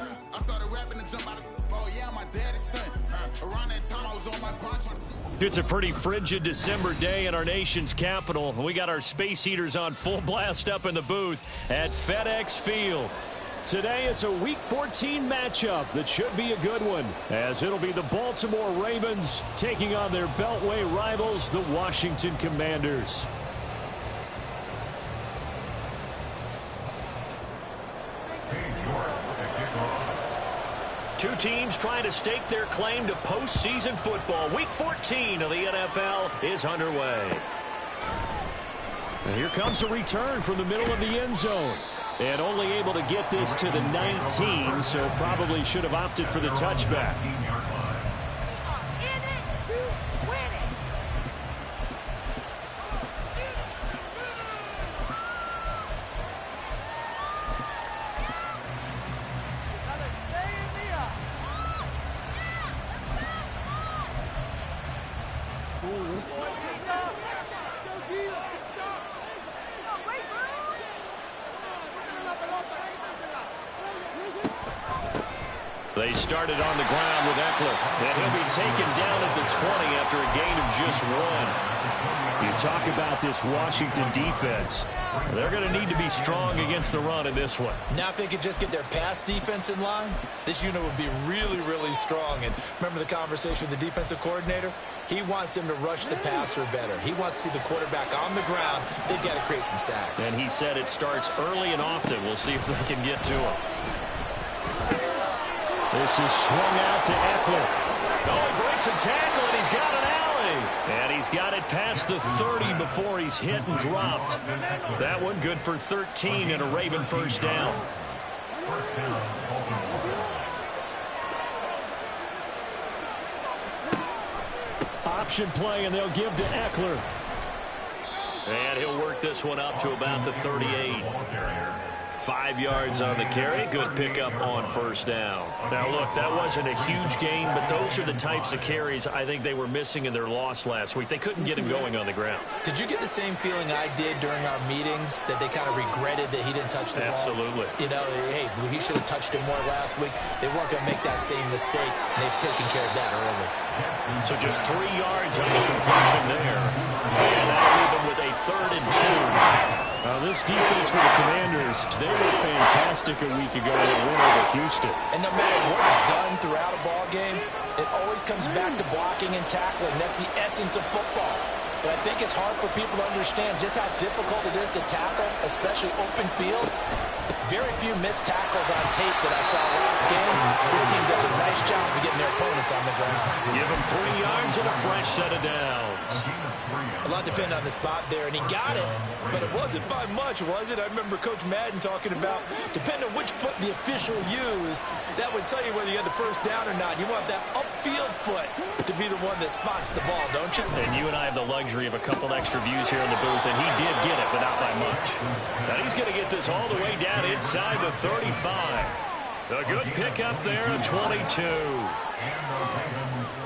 I started rapping and jump out of, oh yeah, I'm my daddy's son. Around that time I was on my grind trying to... It's a pretty frigid December day in our nation's capital. We got our space heaters on full blast up in the booth at FedEx Field. Today, it's a Week 14 matchup that should be a good one, as it'll be the Baltimore Ravens taking on their Beltway rivals, the Washington Commanders. Two teams trying to stake their claim to postseason football. Week 14 of the NFL is underway. And here comes a return from the middle of the end zone. And only able to get this to the 19, so probably should have opted for the touchback. They started on the ground with Ekeler, and he'll be taken down at the 20 after a gain of just 1. You talk about this Washington defense. They're going to need to be strong against the run in this one. Now if they could just get their pass defense in line, this unit would be really, really strong. And remember the conversation with the defensive coordinator? He wants them to rush the passer better. He wants to see the quarterback on the ground. They've got to create some sacks. And he said it starts early and often. We'll see if they can get to him. This is swung out to Ekeler. Oh, he breaks a tackle, and he's got an alley. And he's got it past the 30 before he's hit and dropped. That one good for 13 and a Raven first down. Option play, and they'll give to Ekeler. And he'll work this one up to about the 38. 5 yards on the carry. Good pickup on first down. Now, look, that wasn't a huge gain, but those are the types of carries I think they were missing in their loss last week. They couldn't get him going on the ground. Did you get the same feeling I did during our meetings, that they kind of regretted that he didn't touch the ball? Absolutely. You know, hey, he should have touched it more last week. They weren't going to make that same mistake, and they've taken care of that early. So just 3 yards on the completion there. And that'll leave them with a 3rd and 2. This defense for the Commanders, they were fantastic a week ago in a win over Houston. And no matter what's done throughout a ball game, it always comes back to blocking and tackling. That's the essence of football. But I think it's hard for people to understand just how difficult it is to tackle, especially open field. Very few missed tackles on tape that I saw last game. This team does a nice job of getting their opponents on the ground. Give them 3 yards and a fresh set of downs. A lot depended on the spot there, and he got it, but it wasn't by much, was it? I remember Coach Madden talking about, depending on which foot the official used, that would tell you whether you had the first down or not. You want that upfield foot to be the one that spots the ball, don't you? And you and I have the luxury of a couple extra views here in the booth, and he did get it, but not by much. Now he's going to get this all the way down inside the 35. A good pickup there at 22.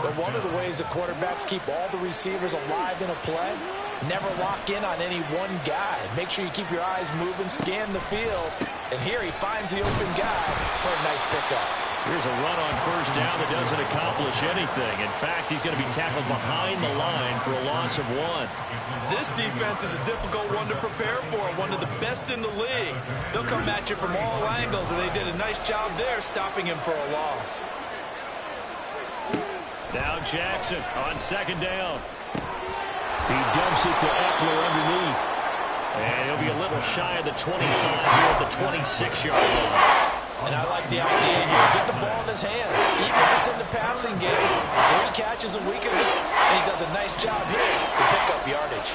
But one of the ways the quarterbacks keep all the receivers alive in a play, never lock in on any one guy. Make sure you keep your eyes moving, scan the field. And here he finds the open guy for a nice pickup. Here's a run on first down that doesn't accomplish anything. In fact, he's going to be tackled behind the line for a loss of 1. This defense is a difficult one to prepare for, one of the best in the league. They'll come at you from all angles, and they did a nice job there stopping him for a loss. Now Jackson on second down. He dumps it to Ekeler underneath. And he'll be a little shy of the 25 here at the 26-yard line. And I like the idea here. Get the ball in his hands. Even if it's in the passing game, 3 catches a week ago, and he does a nice job here to pick up yardage.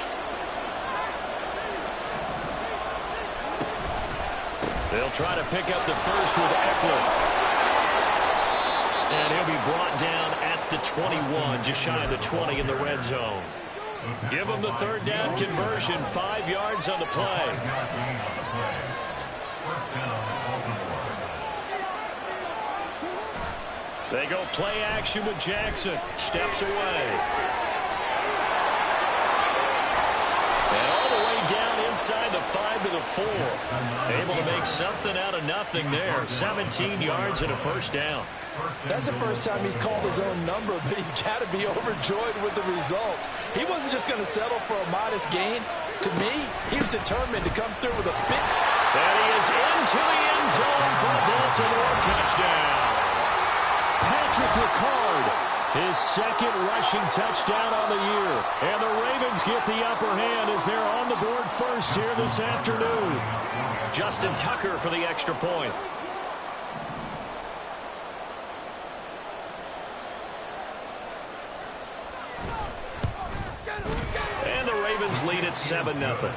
They'll try to pick up the first with Ekeler. And he'll be brought down at the 21, just shy of the 20 in the red zone. Give him the 3rd down conversion, 5 yards on the play. They go play action with Jackson. Steps away. And all the way down inside inside the 5 to the 4. Able to make something out of nothing there. 17 yards and a first down. That's the first time he's called his own number, but he's got to be overjoyed with the results. He wasn't just going to settle for a modest gain. To me, he was determined to come through with a big... And he is into the end zone for a Baltimore touchdown. Patrick Ricard, his second rushing touchdown on the year. And the Ravens get the upper hand as they're on the board first here this afternoon. Justin Tucker for the extra point. And the Ravens lead at 7-0.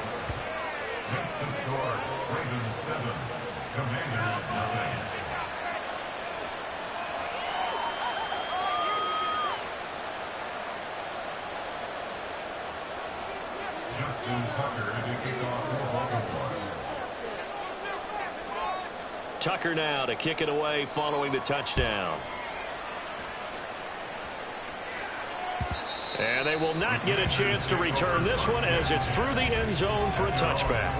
Next to score, Ravens 7, Commanders 9. Justin Tucker to kick off for Baltimore. Tucker now to kick it away following the touchdown. And they will not get a chance to return this one as it's through the end zone for a touchback.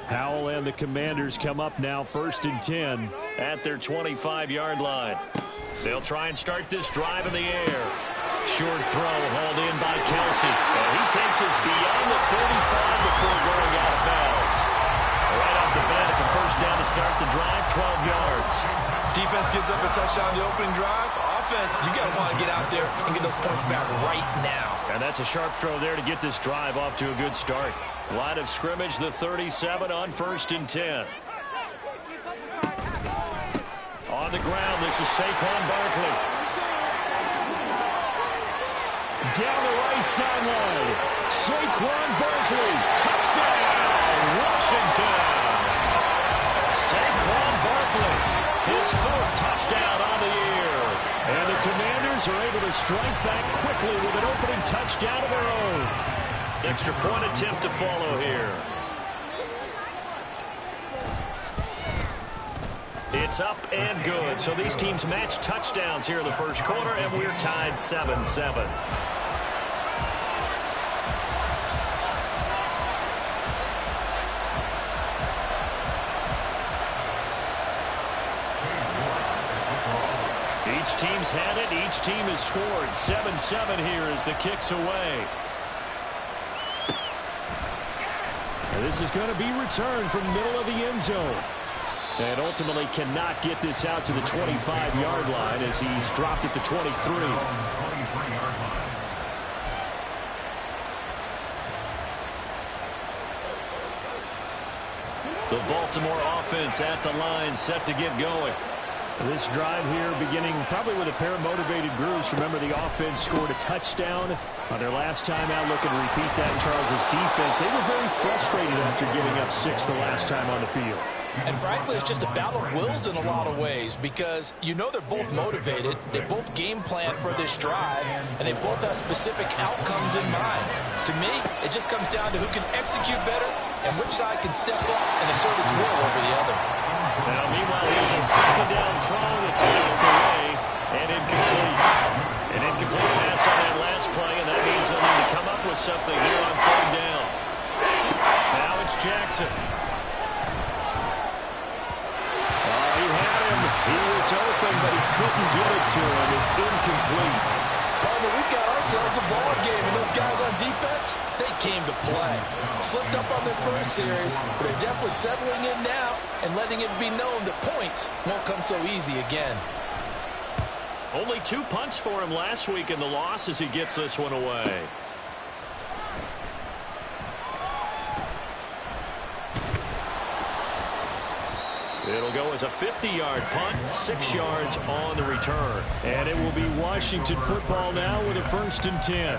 Howell and the Commanders come up now 1st and 10 at their 25-yard line. They'll try and start this drive in the air. Short throw hauled in by Kelsey. And he takes us beyond the 35 before going out of bounds. Right off the bat, it's a first down to start the drive, 12 yards. Defense gives up a touchdown on the opening drive. Offense, you got to want to get out there and get those points back right now. And that's a sharp throw there to get this drive off to a good start. Line of scrimmage, the 37 on 1st and 10. On the ground, this is Saquon Barkley. Down the right sideline, Saquon Barkley, touchdown, Washington. Saquon Barkley, his 4th touchdown on the year. And the Commanders are able to strike back quickly with an opening touchdown of their own. Extra point attempt to follow here. It's up and good. So these teams match touchdowns here in the first quarter, and we're tied 7-7. Each team's had it. Each team has scored. 7-7 here as the kick's away. And this is going to be returned from the middle of the end zone. And ultimately cannot get this out to the 25-yard line as he's dropped at the 23. The Baltimore offense at the line, set to get going. This drive here beginning probably with a pair of motivated groups. Remember, the offense scored a touchdown on their last time out. Looking to repeat that in Charles's defense. They were very frustrated after giving up 6 the last time on the field. And frankly, it's just a battle of wills in a lot of ways because you know they're both motivated. They both game plan for this drive, and they both have specific outcomes in mind. To me, it just comes down to who can execute better and which side can step up and assert its will over the other. Now, meanwhile, here's a 2nd down throw that's knocked away and incomplete. An incomplete pass on that last play, and that means they'll need to come up with something here on 3rd down. Now it's Jackson. He was open, but he couldn't get it to him. It's incomplete. But we've got ourselves a ball game, and those guys on defense, they came to play. Slipped up on their first series, but they're definitely settling in now and letting it be known that points won't come so easy again. Only 2 punts for him last week in the loss as he gets this one away. It'll go as a 50-yard punt, 6 yards on the return. And it will be Washington football now with a 1st and 10.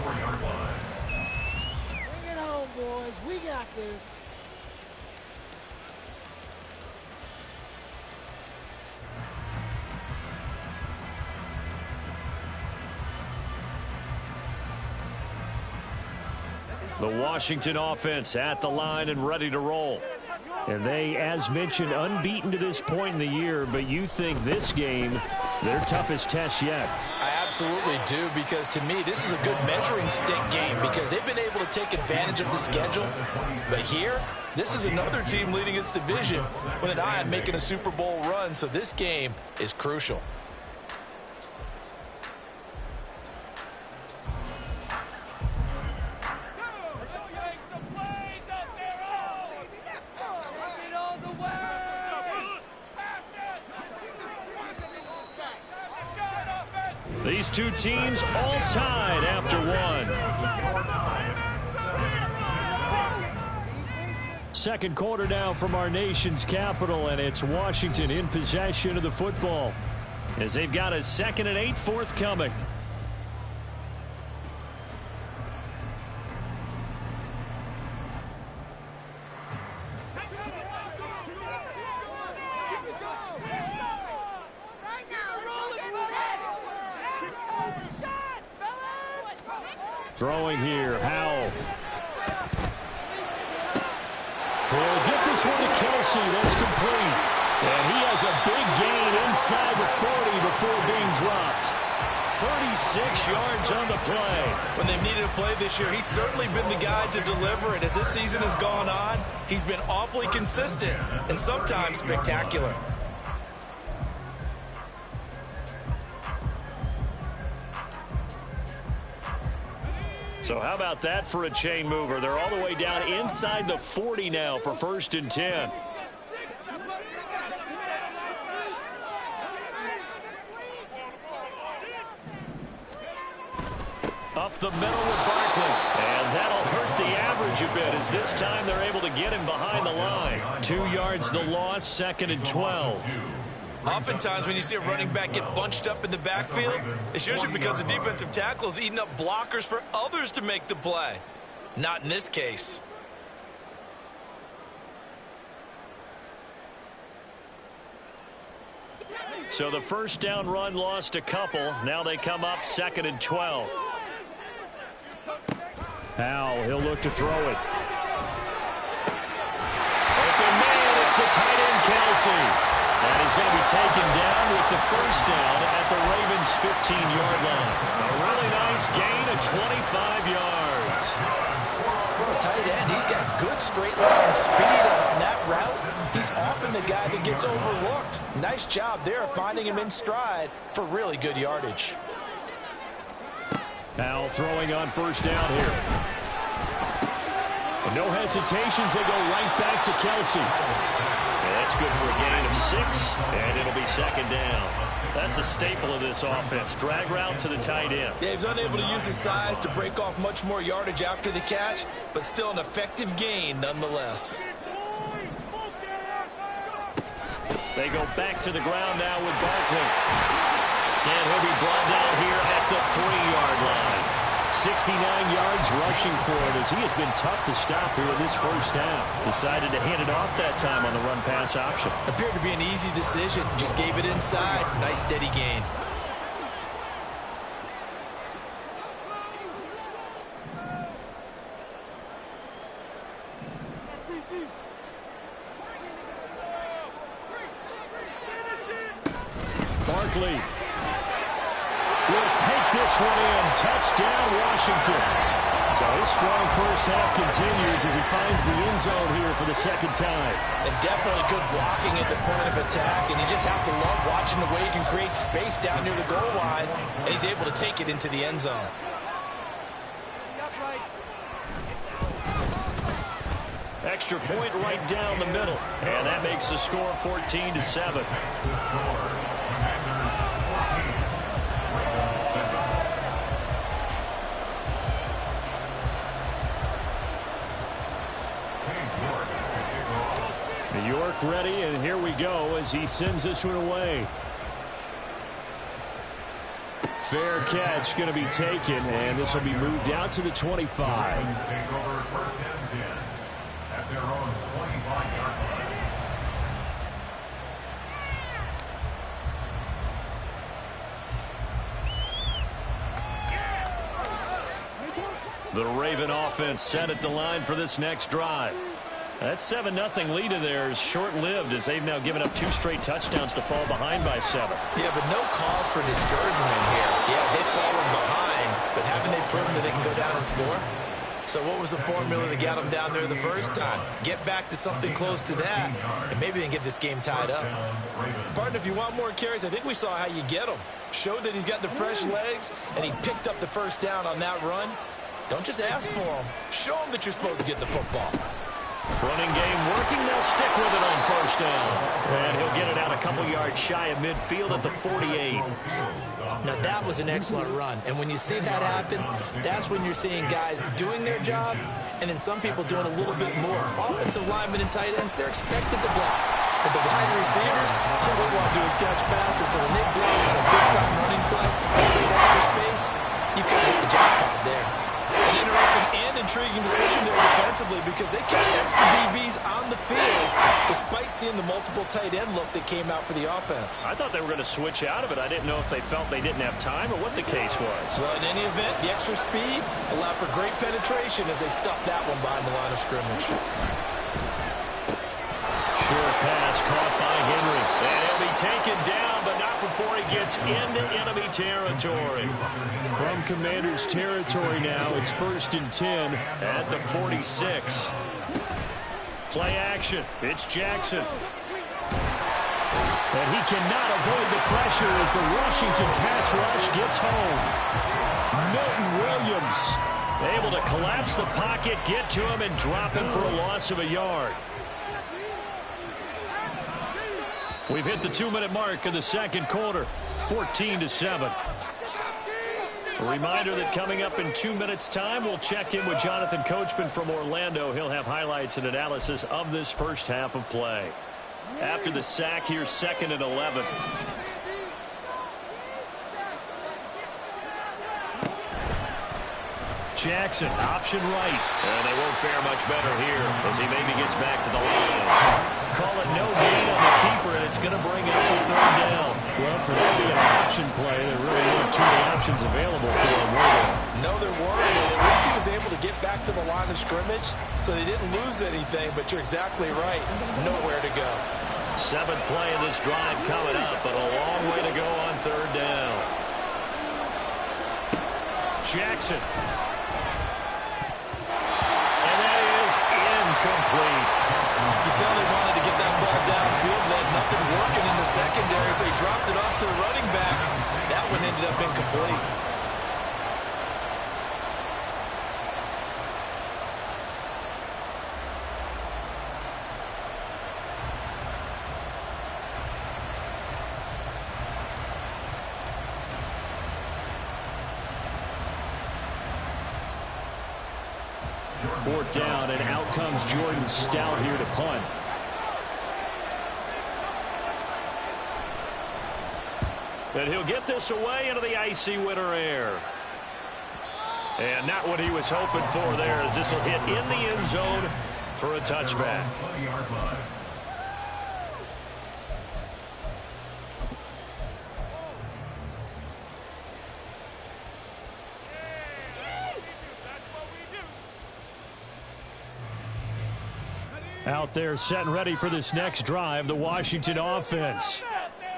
Bring it home, boys. We got this. The Washington offense at the line and ready to roll. And they, as mentioned, unbeaten to this point in the year, but you think this game, their toughest test yet. I absolutely do, because to me, this is a good measuring stick game because they've been able to take advantage of the schedule. But here, this is another team leading its division with an eye on making a Super Bowl run, so this game is crucial. These two teams all tied after one. Second quarter now from our nation's capital, and it's Washington in possession of the football as they've got a 2nd and 8 forthcoming. Throwing here, Howell. He'll get this one to Kelsey. That's complete. And he has a big gain inside the 40 before being dropped. 36 yards on the play. When they've needed a play this year, he's certainly been the guy to deliver it. As this season has gone on, he's been awfully consistent and sometimes spectacular. So how about that for a chain mover? They're all the way down inside the 40 now for 1st and 10. Up the middle with Barkley. And that'll hurt the average a bit as this time they're able to get him behind the line. 2 yards the loss, 2nd and 12. Oftentimes when you see a running back get bunched up in the backfield, it's usually because the defensive tackle is eating up blockers for others to make the play. Not in this case. So the first down run lost a couple. Now they come up 2nd and 12. Howell, he'll look to throw it. Open man, it's the tight end Kelsey. And he's going to be taken down with the first down at the Ravens' 15-yard line. A really nice gain of 25 yards. For a tight end, he's got good straight line speed on that route. He's often the guy that gets overlooked. Nice job there finding him in stride for really good yardage. Now throwing on first down here. And no hesitations, they go right back to Kelsey. And that's good for a gain of 6, and it'll be 2nd down. That's a staple of this offense. Drag route to the tight end. Yeah, he's unable to use his size to break off much more yardage after the catch, but still an effective gain nonetheless. They go back to the ground now with Barkley. And he'll be brought down here at the 3-yard line. 69 yards rushing for it as he has been tough to stop here in this first half. Decided to hand it off that time on the run-pass option. Appeared to be an easy decision. Just gave it inside. Nice steady gain. Barkley will take this one in. Touchdown, Washington. So his strong first half continues as he finds the end zone here for the 2nd time. And definitely good blocking at the point of attack, and you just have to love watching the way he can create space down near the goal line, and he's able to take it into the end zone. Extra point right down the middle, and that makes the score 14-7. New York ready, and here we go as he sends this one away. Fair catch going to be taken, and this will be moved out to the 25. Take over 1st and 10 at their own 25-yard line. The Raven offense set at the line for this next drive. That 7-0 lead of theirs short-lived as they've now given up 2 straight touchdowns to fall behind by 7. Yeah, but no cause for discouragement here. Yeah, they've fallen behind, but haven't they proven that they can go down and score? So what was the formula that got them down there the first time? Get back to something close to that, and maybe they can get this game tied up. Partner, if you want more carries, I think we saw how you get them. Showed that he's got the fresh legs, and he picked up the first down on that run. Don't just ask for him. Show him that you're supposed to get the football. Running game working. They'll stick with it on first down. And he'll get it out a couple yards shy of midfield at the 48. Now, that was an excellent run. And when you see that happen, that's when you're seeing guys doing their job and then some people doing a little bit more. Offensive linemen and tight ends, they're expected to block. But the wide receivers, all they want to do is catch passes. So when they block on a big-time running play and create extra space, you've got to hit the jackpot there. An interesting and intriguing decision there defensively because they kept extra DBs on the field despite seeing the multiple tight end look that came out for the offense. I thought they were going to switch out of it. I didn't know if they felt they didn't have time or what the case was. Well, in any event, the extra speed allowed for great penetration as they stuffed that one behind the line of scrimmage. Short pass caught by Henry. And he'll be taken down, but not before he gets into enemy territory. From Commanders territory now, it's 1st and 10 at the 46. Play action. It's Jackson. And he cannot avoid the pressure as the Washington pass rush gets home. Milton Williams able to collapse the pocket, get to him, and drop him for a loss of a yard. We've hit the 2-minute mark of the second quarter, 14-7. A reminder that coming up in 2 minutes' time, we'll check in with Jonathan Coachman from Orlando. He'll have highlights and analysis of this first half of play. After the sack, here's 2nd and 11. Jackson, option right. And they won't fare much better here as he maybe gets back to the line. Call it no gain on the keeper, and it's going to bring up the 3rd down. Well, for that being an option play, there really weren't too many options available for him, were there? No, there weren't, and at least he was able to get back to the line of scrimmage, so they didn't lose anything, but you're exactly right. Nowhere to go. 7th play of this drive coming up, but a long way to go on 3rd down. Jackson. And that is incomplete. You can tell they wanted to get that ball downfield. They had nothing working in the secondary, so he dropped it off to the running back. That one ended up incomplete. Fourth down, and out comes Jordan Stout here to punt. And he'll get this away into the icy winter air. And not what he was hoping for there, as this will hit in the end zone for a touchback. Out there set and ready for this next drive, the Washington offense.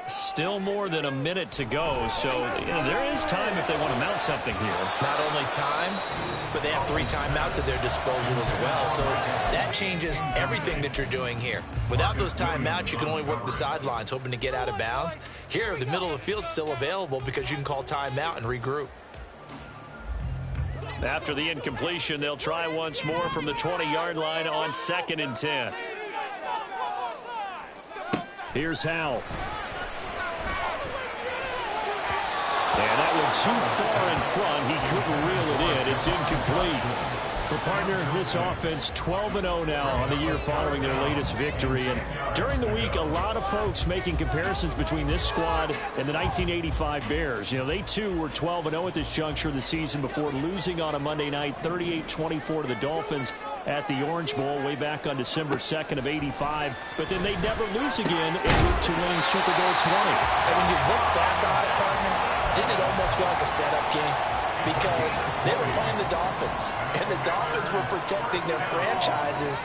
Still more than a minute to go, so there is time if they want to mount something here. Not only time, but they have 3 timeouts at their disposal as well, so that changes everything that you're doing here. Without those timeouts, you can only work the sidelines, hoping to get out of bounds. Here, the middle of the field's still available because you can call timeout and regroup. After the incompletion, they'll try once more from the 20-yard line on 2nd and 10. Here's Howell. And that one too far in front. He couldn't reel it in. It's incomplete. The partner in this offense, 12-0 now on the year following their latest victory. And during the week, a lot of folks making comparisons between this squad and the 1985 Bears. You know, they too were 12-0 at this juncture of the season before losing on a Monday night, 38-24 to the Dolphins at the Orange Bowl way back on December 2nd of '85. But then they'd never lose again en route to winning Super Bowl 20. And when you look back on it, partner, didn't it almost feel like a setup game? Because they were playing the Dolphins, and the Dolphins were protecting their franchises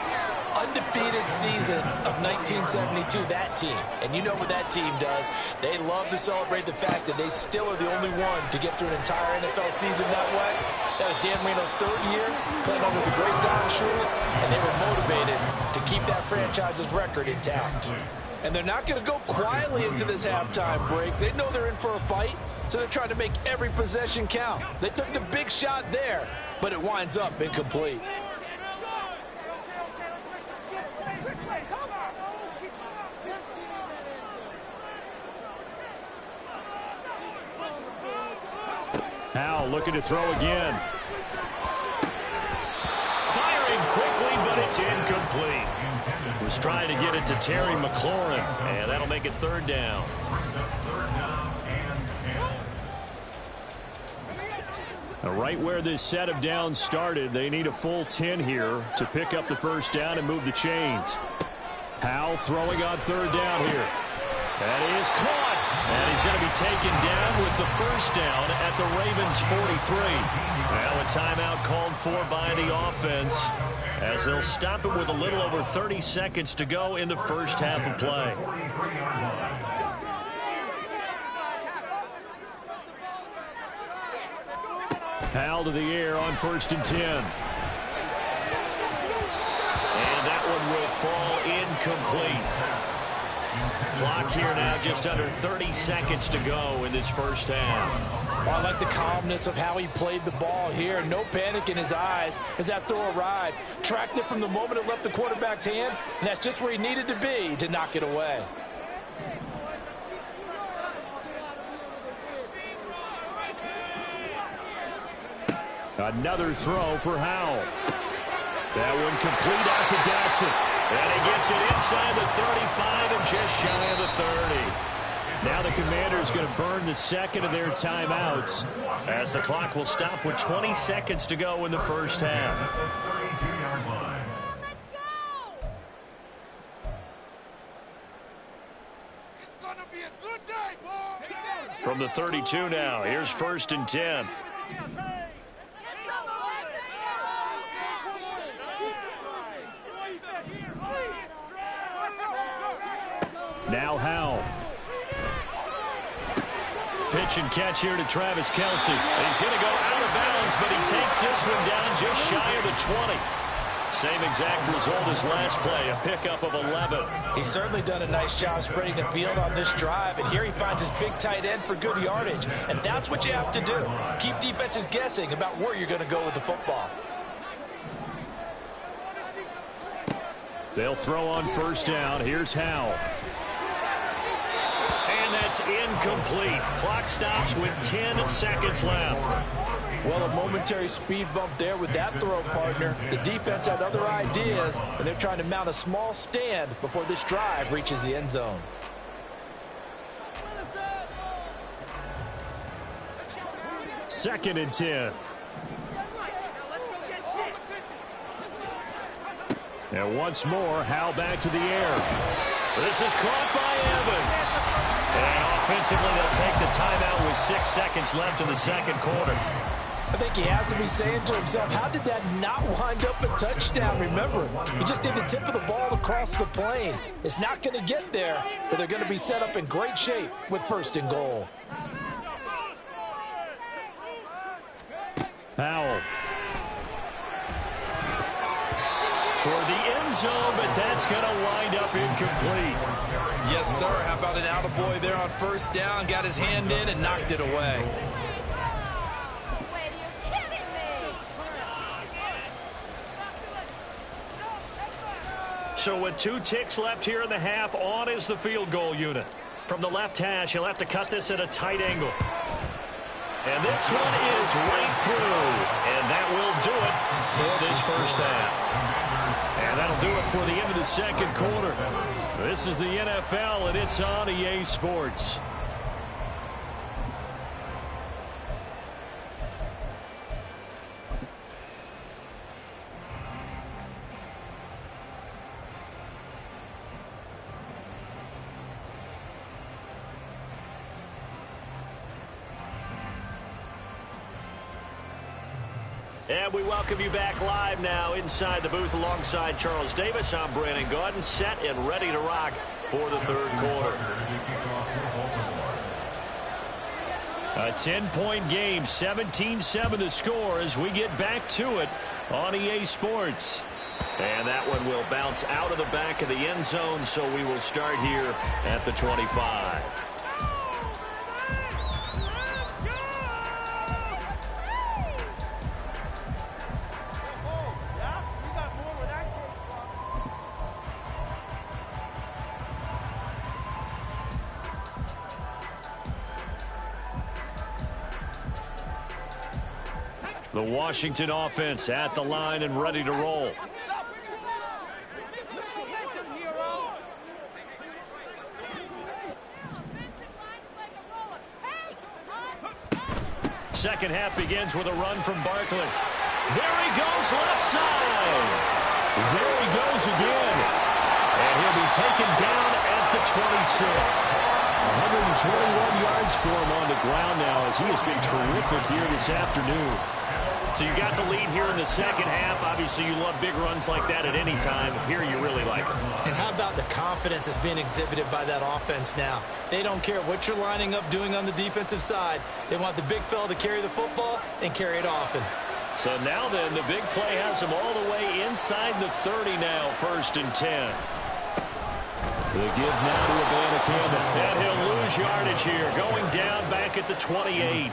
undefeated season of 1972, that team. And you know what that team does. They love to celebrate the fact that they still are the only one to get through an entire NFL season that way. That was Dan Marino's third year, playing under the great Don Shula, and they were motivated to keep that franchise's record intact. And they're not going to go quietly into this halftime break. They know they're in for a fight, so they're trying to make every possession count. They took the big shot there, but it winds up incomplete. Howell looking to throw again. Firing quickly, but it's incomplete. Was trying to get it to Terry McLaurin, and that'll make it third down. Now, right where this set of downs started, they need a full 10 here to pick up the first down and move the chains. Howell throwing on third down here. That is caught, and he's going to be taken down with the first down at the Ravens 43. Now a timeout called for by the offense as they'll stop it with a little over 30 seconds to go in the first half of play. Howell to the air on 1st and 10. And that one will fall incomplete. Clock here now just under 30 seconds to go in this first half. Well, I like the calmness of how he played the ball here. No panic in his eyes as that throw arrived. Tracked it from the moment it left the quarterback's hand, and that's just where he needed to be to knock it away. Another throw for Howell. That one complete out to Dotson. And he gets it inside the 35 and just shy of the 30. Now the Commanders going to burn the second of their timeouts as the clock will stop with 20 seconds to go in the first half. It's gonna be a good day, Paul. From the 32 now, here's 1st and 10. Now Howell. Pitch and catch here to Travis Kelce. He's going to go out of bounds, but he takes this one down just shy of the 20. Same exact result as last play, a pickup of 11. He's certainly done a nice job spreading the field on this drive, and here he finds his big tight end for good yardage. And that's what you have to do. Keep defenses guessing about where you're going to go with the football. They'll throw on 1st down. Here's Howell. And that's incomplete. Clock stops with 10 seconds left. Well, a momentary speed bump there with that throw, partner. The defense had other ideas, and they're trying to mount a small stand before this drive reaches the end zone. Second and 10. And once more, Howell back to the air. This is caught by Evans. And offensively, they'll take the timeout with 6 seconds left in the second quarter. I think he has to be saying to himself, how did that not wind up a touchdown? Remember, he just did the tip of the ball across the plane. It's not going to get there, but they're going to be set up in great shape with 1st and goal. Howell. Toward the end zone, but that's going to wind up incomplete. Yes, sir. How about an attaboy there on 1st down? Got his hand in and knocked it away. So with 2 ticks left here in the half, on is the field goal unit. From the left hash, he'll have to cut this at a tight angle. And this one is right through. And that will do it for this first half. And that'll do it for the end of the second quarter. This is the NFL, and it's on EA Sports. And we welcome you back live now inside the booth alongside Charles Davis. I'm Brandon Gaudin, set and ready to rock for the third quarter. A 10-point game, 17-7 the score as we get back to it on EA Sports. And that one will bounce out of the back of the end zone, so we will start here at the 25. The Washington offense at the line and ready to roll. Second half begins with a run from Barkley. There he goes, left side. There he goes again. And he'll be taken down at the 26. 121 yards for him on the ground now as he has been terrific here this afternoon. So you got the lead here in the second half. Obviously, you love big runs like that at any time. Here you really like them. And how about the confidence that's being exhibited by that offense now? They don't care what you're lining up doing on the defensive side. They want the big fella to carry the football and carry it often. So now then, the big play has them all the way inside the 30 now, 1st and 10. The give now to Abanikanda. And he'll lose yardage here, going down back at the 28.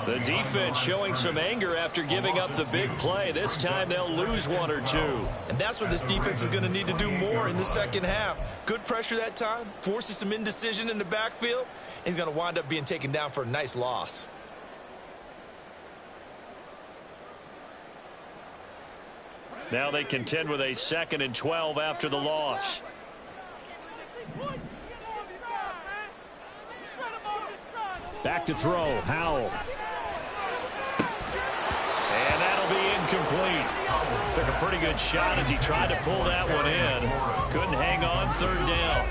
The defense showing some anger after giving up the big play. This time they'll lose one or two. And that's what this defense is going to need to do more in the second half. Good pressure that time, forces some indecision in the backfield. He's going to wind up being taken down for a nice loss. Now they contend with a 2nd and 12 after the loss. Back to throw, Howell. And that'll be incomplete. Took a pretty good shot as he tried to pull that one in. Couldn't hang on, 3rd down.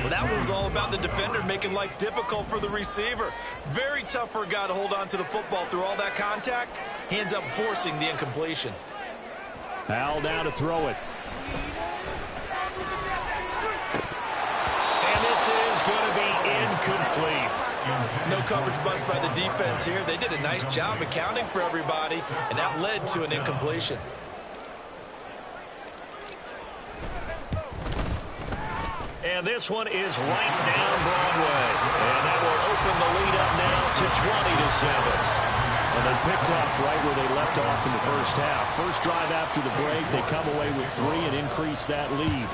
Well, that one was all about the defender making life difficult for the receiver. Very tough for a guy to hold on to the football through all that contact. He ends up forcing the incompletion. Howell down to throw it. And this is going to be incomplete. No coverage bust by the defense here. They did a nice job accounting for everybody, and that led to an incompletion. And this one is right down Broadway. And that will open the lead up now to 20-7. And they picked up right where they left off in the first half. First drive after the break, they come away with 3 and increase that lead.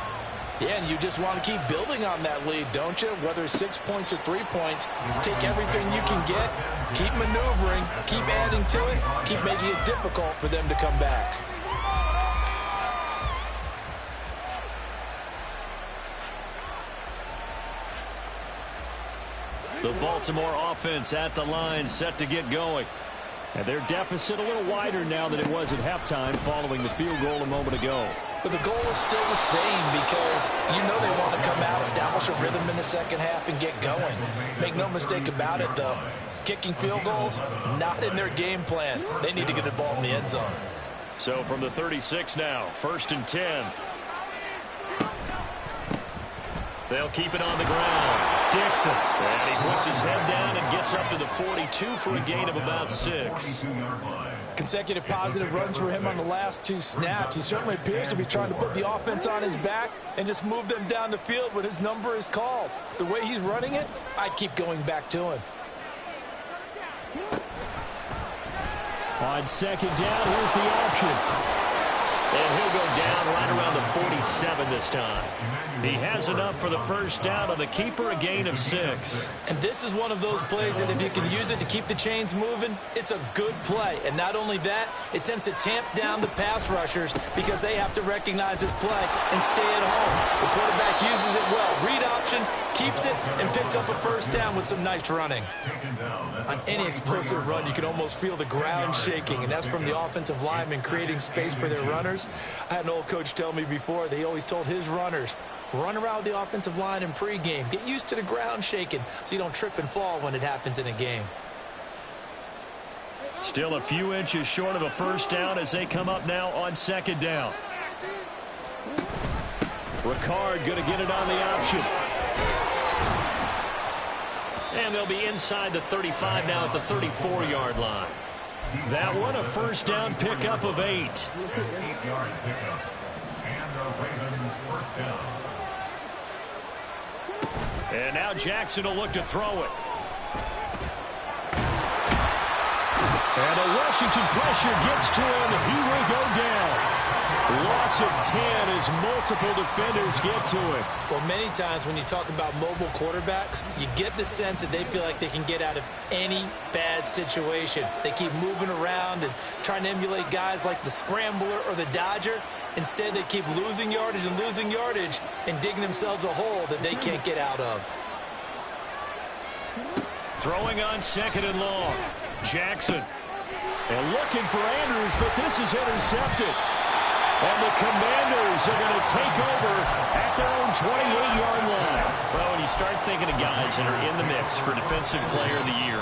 Yeah, and you just want to keep building on that lead, don't you? Whether it's 6 points or 3 points, take everything you can get, keep maneuvering, keep adding to it, keep making it difficult for them to come back. The Baltimore offense at the line, set to get going. And their deficit a little wider now than it was at halftime following the field goal a moment ago. But the goal is still the same because you know they want to come out, establish a rhythm in the second half, and get going. Make no mistake about it, though. Kicking field goals, not in their game plan. They need to get the ball in the end zone. So from the 36 now, 1st and 10. They'll keep it on the ground. Dixon. And he puts his head down and gets up to the 42 for a gain of about 6. Consecutive positive runs for him on the last 2 snaps. He certainly appears to be trying to put the offense on his back and just move them down the field when his number is called. The way he's running it, I'd keep going back to him. On 2nd down, here's the option. And he'll go down right around the 47 this time. He has enough for the first down on the keeper, a gain of 6. And this is one of those plays that if you can use it to keep the chains moving, it's a good play. And not only that, it tends to tamp down the pass rushers because they have to recognize this play and stay at home. The quarterback uses it well. Read option, keeps it, and picks up a first down with some nice running. On any explosive run, you can almost feel the ground shaking, and that's from the offensive linemen creating space for their runners. I had an old coach tell me before, they always told his runners, run around the offensive line in pregame. Get used to the ground shaking so you don't trip and fall when it happens in a game. Still a few inches short of a first down as they come up now on second down. Ricard going to get it on the option. And they'll be inside the 35 now at the 34-yard line. That one a first down pickup of 8. 8-yard pickup. And the Ravens first down. And now Jackson will look to throw it. And a Washington pressure gets to him. He will go down. Loss of 10 as multiple defenders get to him. Well, many times when you talk about mobile quarterbacks, you get the sense that they feel like they can get out of any bad situation. They keep moving around and trying to emulate guys like the Scrambler or the Dodger. Instead, they keep losing yardage and digging themselves a hole that they can't get out of. Throwing on second and long. Jackson. And looking for Andrews, but this is intercepted. And the Commanders are going to take over at their own 28-yard line. Well, when you start thinking of guys that are in the mix for Defensive Player of the Year,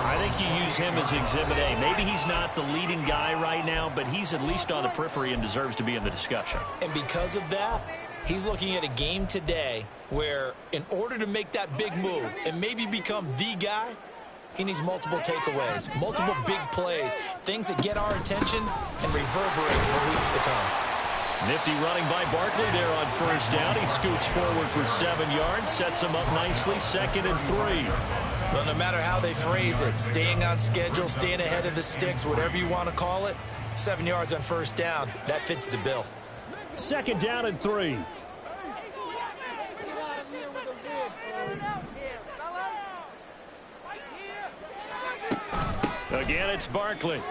I think you use him as Exhibit A. Maybe he's not the leading guy right now, but he's at least on the periphery and deserves to be in the discussion. And because of that, he's looking at a game today where in order to make that big move and maybe become the guy, he needs multiple takeaways, multiple big plays, things that get our attention and reverberate for weeks to come. Nifty running by Barkley there on first down. He scoots forward for 7 yards, sets him up nicely, 2nd and 3. Well, no matter how they phrase it, staying on schedule, staying ahead of the sticks, whatever you want to call it, 7 yards on first down, that fits the bill. 2nd down and 3. Again, it's Barkley. And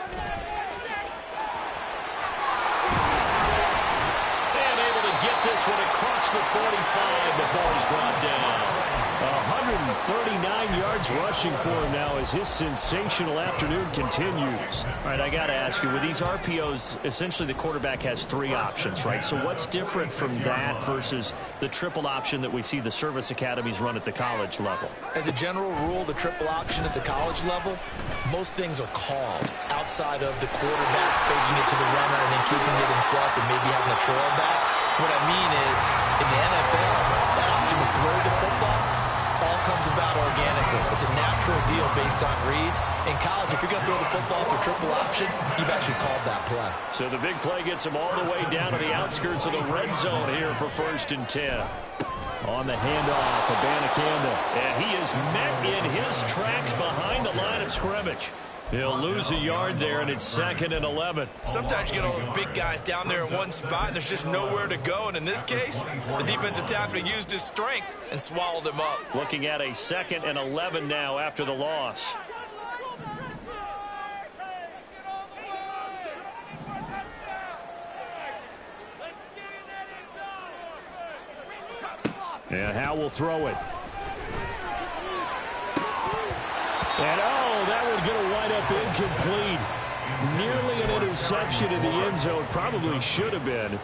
able to get this one across the 45 before he's brought down. 139 yards rushing for him now as his sensational afternoon continues. All right, I got to ask you, with these RPOs, essentially the quarterback has 3 options, right? So what's different from that versus the triple option that we see the service academies run at the college level? As a general rule, the triple option at the college level, most things are called outside of the quarterback faking it to the runner and then keeping it himself and maybe having a trail back. What I mean is, in the NFL, that option to throw the football all comes about organically. It's a natural deal based on reads. In college, if you're going to throw the football for triple option, you've actually called that play. So the big play gets him all the way down to the outskirts of the red zone here for 1st and 10. On the handoff, Abanikanda. And he is met in his tracks behind the line of scrimmage. He'll lose a yard there, and it's 2nd and 11. Sometimes you get all those big guys down there in one spot, and there's just nowhere to go. And in this case, the defensive tackle used his strength and swallowed him up. Looking at a 2nd and 11 now after the loss. And Howe will throw it. And that one's going to wind up incomplete. Nearly an interception in the end zone. Probably should have been.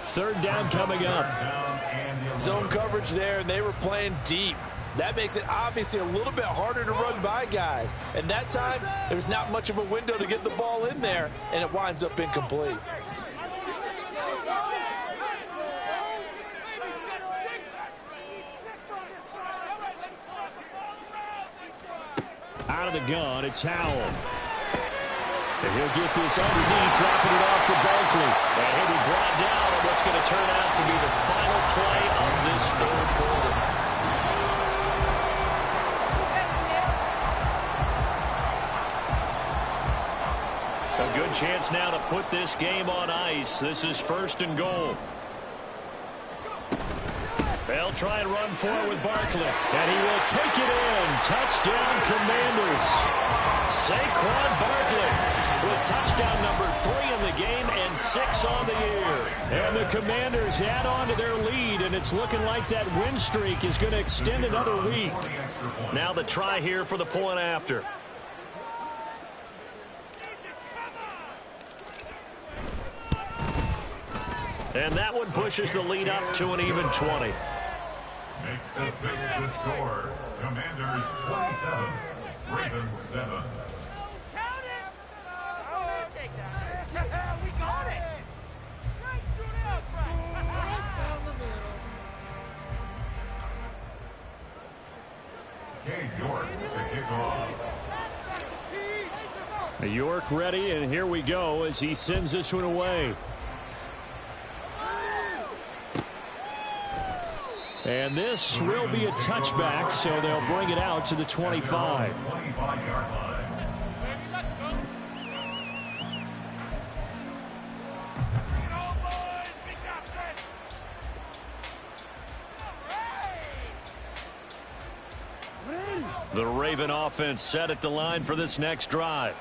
3rd down coming up. Zone coverage there, and they were playing deep. That makes it obviously a little bit harder to run by guys. And that time, there's not much of a window to get the ball in there, and it winds up incomplete. Out of the gun, it's Howell. And he'll get this underneath, dropping it off for Barkley. And he'll be brought down on what's going to turn out to be the final play of this 3rd quarter. A good chance now to put this game on ice. This is 1st and goal. They'll try and run for it with Barkley. And he will take it in. Touchdown, Commanders. Saquon Barkley with touchdown number 3 in the game and 6 on the year. And the Commanders add on to their lead, and it's looking like that win streak is going to extend another week. Now the try here for the point after. And that one pushes the lead up to an even 20. Makes the score. Commanders 27, Ravens 7. York ready, and here we go as he sends this one away. And this will be a touchback, so they'll bring it out to the 25. The Raven offense set at the line for this next drive.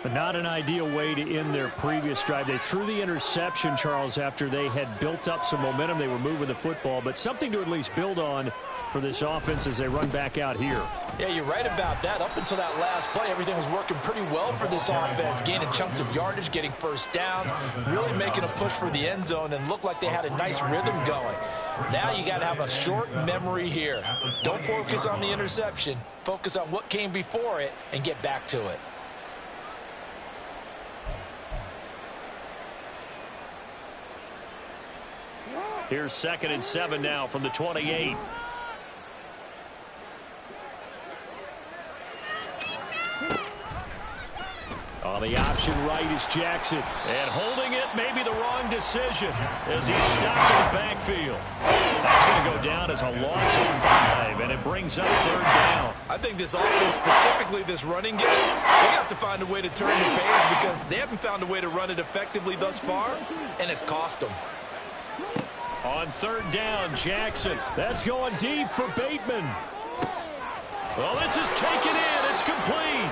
But not an ideal way to end their previous drive. They threw the interception, Charles, after they had built up some momentum. They were moving the football, but something to at least build on for this offense as they run back out here. Yeah, you're right about that. Up until that last play, everything was working pretty well for this offense, gaining chunks of yardage, getting first downs, really making a push for the end zone, and looked like they had a nice rhythm going. Now you got to have a short memory here. Don't focus on the interception. Focus on what came before it and get back to it. Here's 2nd and 7 now from the 28. On the option right is Jackson. And holding it may be the wrong decision as he's stopped in the backfield. That's going to go down as a loss of 5, and it brings up 3rd down. I think this offense, specifically this running game, they have to find a way to turn the page because they haven't found a way to run it effectively thus far, and it's cost them. On 3rd down, Jackson. That's going deep for Bateman. Well, this is taken in. It's complete.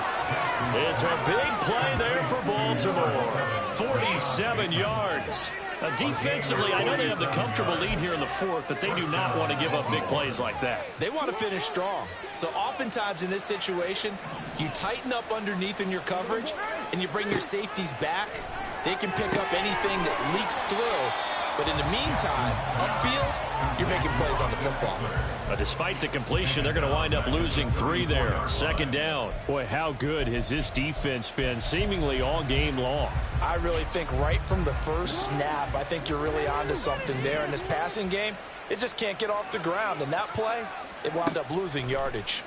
It's a big play there for Baltimore. 47 yards. Now, defensively, I know they have the comfortable lead here in the 4th, but they do not want to give up big plays like that. They want to finish strong. So oftentimes in this situation, you tighten up underneath in your coverage, and you bring your safeties back. They can pick up anything that leaks through. But in the meantime, upfield, you're making plays on the football. Despite the completion, they're going to wind up losing 3 there. 2nd down. Boy, how good has this defense been seemingly all game long? I really think right from the first snap, I think you're really onto something there. In this passing game, it just can't get off the ground. And that play, it wound up losing yardage.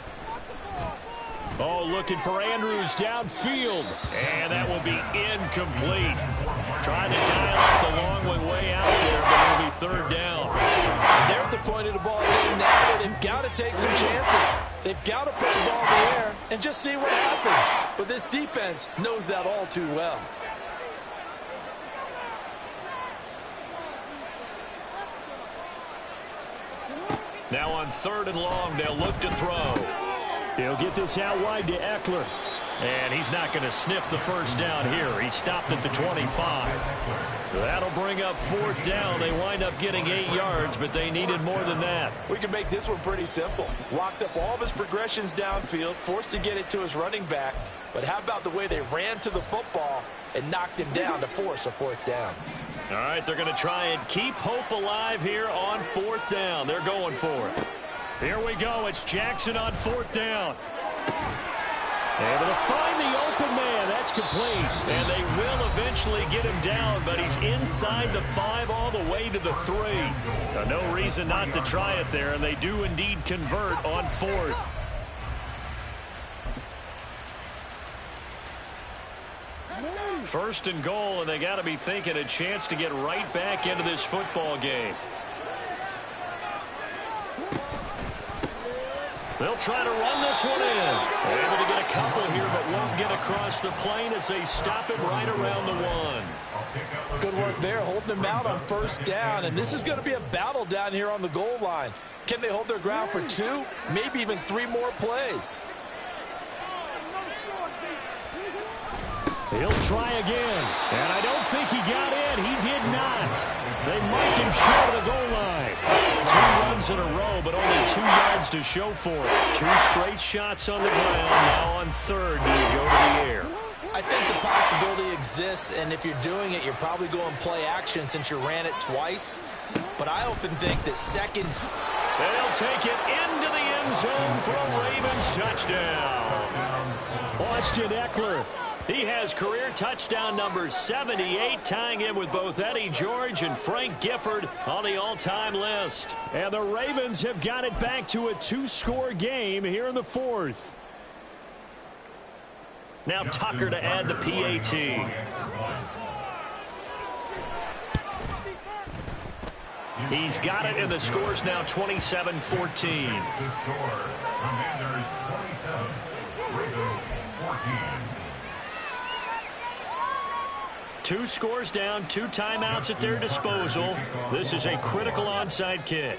Oh, looking for Andrews downfield. And that will be incomplete. Trying to dial up the long way out there, but it'll be 3rd down. And they're at the point of the ball game now where they've got to take some chances. They've got to put the ball in the air and just see what happens. But this defense knows that all too well. Now on 3rd and long, they'll look to throw. He'll get this out wide to Eckler. And he's not going to sniff the first down here. He stopped at the 25. That'll bring up 4th down. They wind up getting 8 yards, but they needed more than that. We can make this one pretty simple. Locked up all of his progressions downfield, forced to get it to his running back. But how about the way they ran to the football and knocked him down to force a 4th down? All right, they're going to try and keep hope alive here on 4th down. They're going for it. Here we go. It's Jackson on 4th down. Able to find the open man. That's complete. And they will eventually get him down, but he's inside the 5 all the way to the 3. Now, no reason not to try it there, and they do indeed convert on 4th. First and goal, and they got to be thinking a chance to get right back into this football game. They'll try to run this one in. They're able to get a couple here, but won't get across the plane as they stop it right around the 1. Good work there, holding them out on 1st down. And this is going to be a battle down here on the goal line. Can they hold their ground for 2, maybe even 3 more plays? He'll try again. And I don't think he got in. He did not. They mark him short of the goal line. 2 runs in a row, but only 2 yards to show for it. 2 straight shots on the ground. Now on 3rd, do you go to the air? I think the possibility exists, and if you're doing it, you're probably going play action since you ran it twice. But I often think that 2nd... They'll take it into the end zone for a Ravens touchdown. Austin Eckler. He has career touchdown number 78, tying in with both Eddie George and Frank Gifford on the all-time list. And the Ravens have got it back to a 2-score game here in the 4th. Now Tucker to add the PAT. He's got it, and the score's now 27-14. The score, Commanders 27, Ravens 14. 2 scores down, 2 timeouts at their disposal. This is a critical onside kick.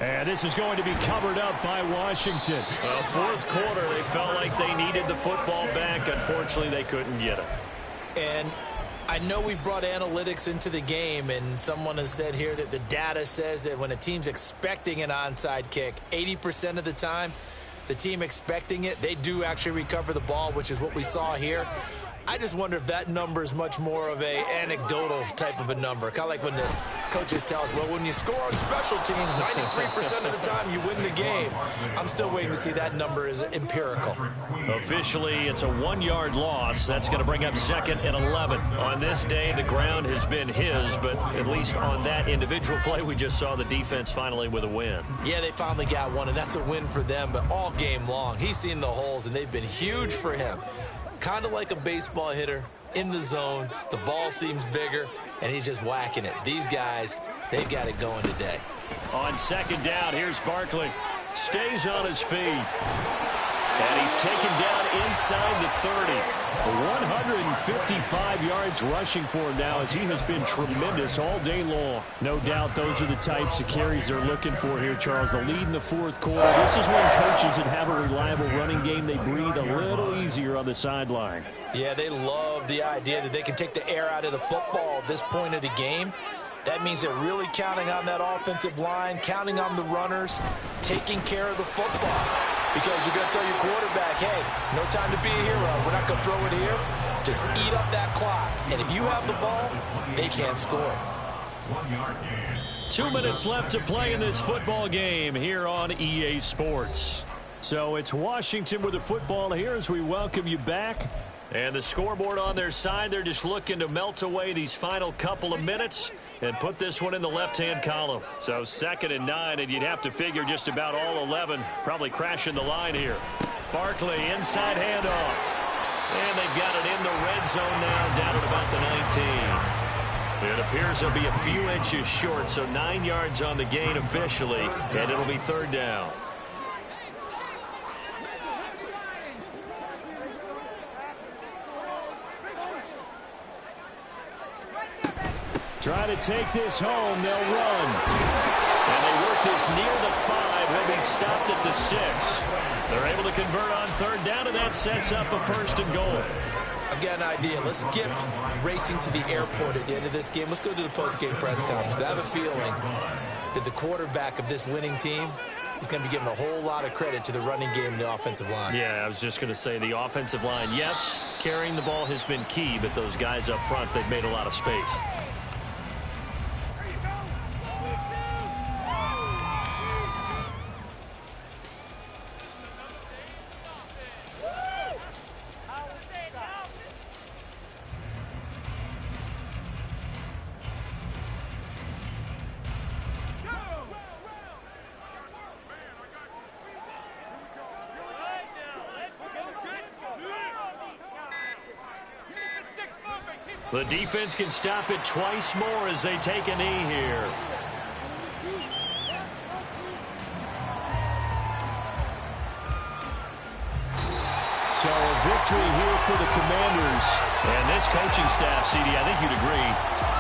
And this is going to be covered up by Washington. Well, fourth quarter, they felt like they needed the football back. Unfortunately, they couldn't get it. And I know we brought analytics into the game, and someone has said here that the data says that when a team's expecting an onside kick, 80% of the time, the team expecting it, they do actually recover the ball, which is what we saw here. I just wonder if that number is much more of a anecdotal type of a number. Kind of like when the coaches tell us, well, when you score on special teams, 93% of the time you win the game. I'm still waiting to see that number is empirical. Officially, it's a 1-yard loss. That's going to bring up 2nd and 11. On this day, the ground has been his, but at least on that individual play, we just saw the defense finally with a win. Yeah, they finally got one, and that's a win for them, but all game long, he's seen the holes, and they've been huge for him. Kind of like a baseball hitter in the zone. The ball seems bigger, and he's just whacking it. These guys, they've got it going today. On 2nd down, here's Barkley. Stays on his feet. And he's taken down inside the 30. 155 yards rushing for him now, as he has been tremendous all day long. No doubt those are the types of carries they're looking for here, Charles. The lead in the fourth quarter. This is when coaches that have a reliable running game, they breathe a little easier on the sideline. Yeah, they love the idea that they can take the air out of the football at this point of the game. That means they're really counting on that offensive line, counting on the runners, taking care of the football. Because you're going to tell your quarterback, hey, no time to be a hero. We're not going to throw it here. Just eat up that clock. And if you have the ball, they can't score. 1 yard gain. 2 minutes left to play in this football game here on EA Sports. So it's Washington with the football here as we welcome you back. And the scoreboard on their side, they're just looking to melt away these final couple of minutes and put this one in the left-hand column. So 2nd and 9, and you'd have to figure just about all 11 probably crashing the line here. Barkley, inside handoff. And they've got it in the red zone now, down at about the 19. It appears they'll be a few inches short, so 9 yards on the gain officially, and it'll be 3rd down. Try to take this home. They'll run. And they work this near the 5. He'll be stopped at the 6. They're able to convert on 3rd down, and that sets up a 1st and goal. I've got an idea. Let's skip racing to the airport at the end of this game. Let's go to the post-game press conference. I have a feeling that the quarterback of this winning team is going to be giving a whole lot of credit to the running game and the offensive line. Yeah, I was just going to say the offensive line, yes, carrying the ball has been key, but those guys up front, they've made a lot of space. The defense can stop it twice more as they take a knee here. So a victory here for the Commanders. And this coaching staff, CD, I think you'd agree,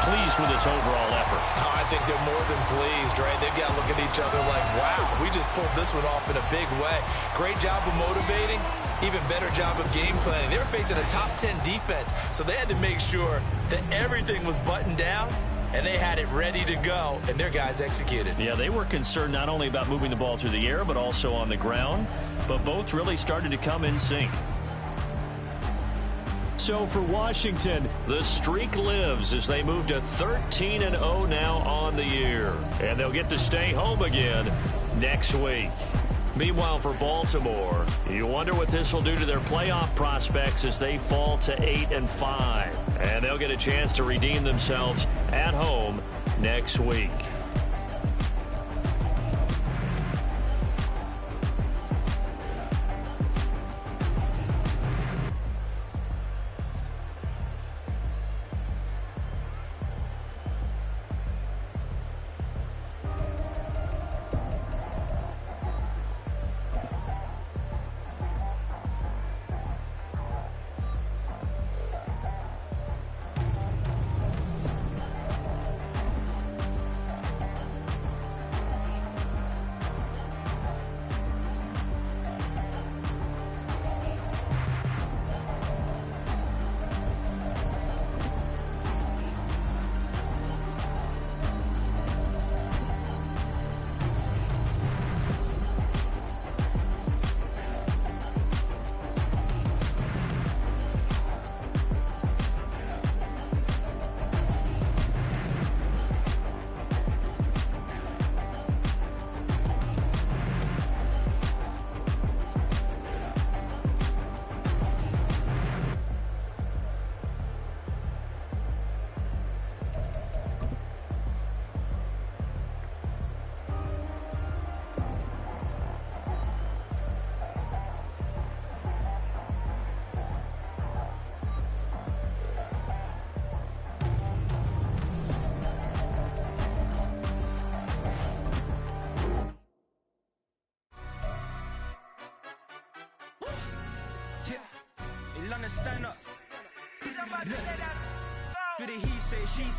pleased with this overall effort. Oh, I think they're more than pleased, right? They've got to look at each other like, wow, we just pulled this one off in a big way. Great job of motivating. Even better job of game planning. They were facing a top 10 defense, so they had to make sure that everything was buttoned down, and they had it ready to go, and their guys executed. Yeah, they were concerned not only about moving the ball through the air, but also on the ground, but both really started to come in sync. So for Washington, the streak lives as they move to 13-0 now on the year, and they'll get to stay home again next week. Meanwhile, for Baltimore, you wonder what this will do to their playoff prospects as they fall to 8-5. And they'll get a chance to redeem themselves at home next week. done to stand up. Look, do the he say, she say.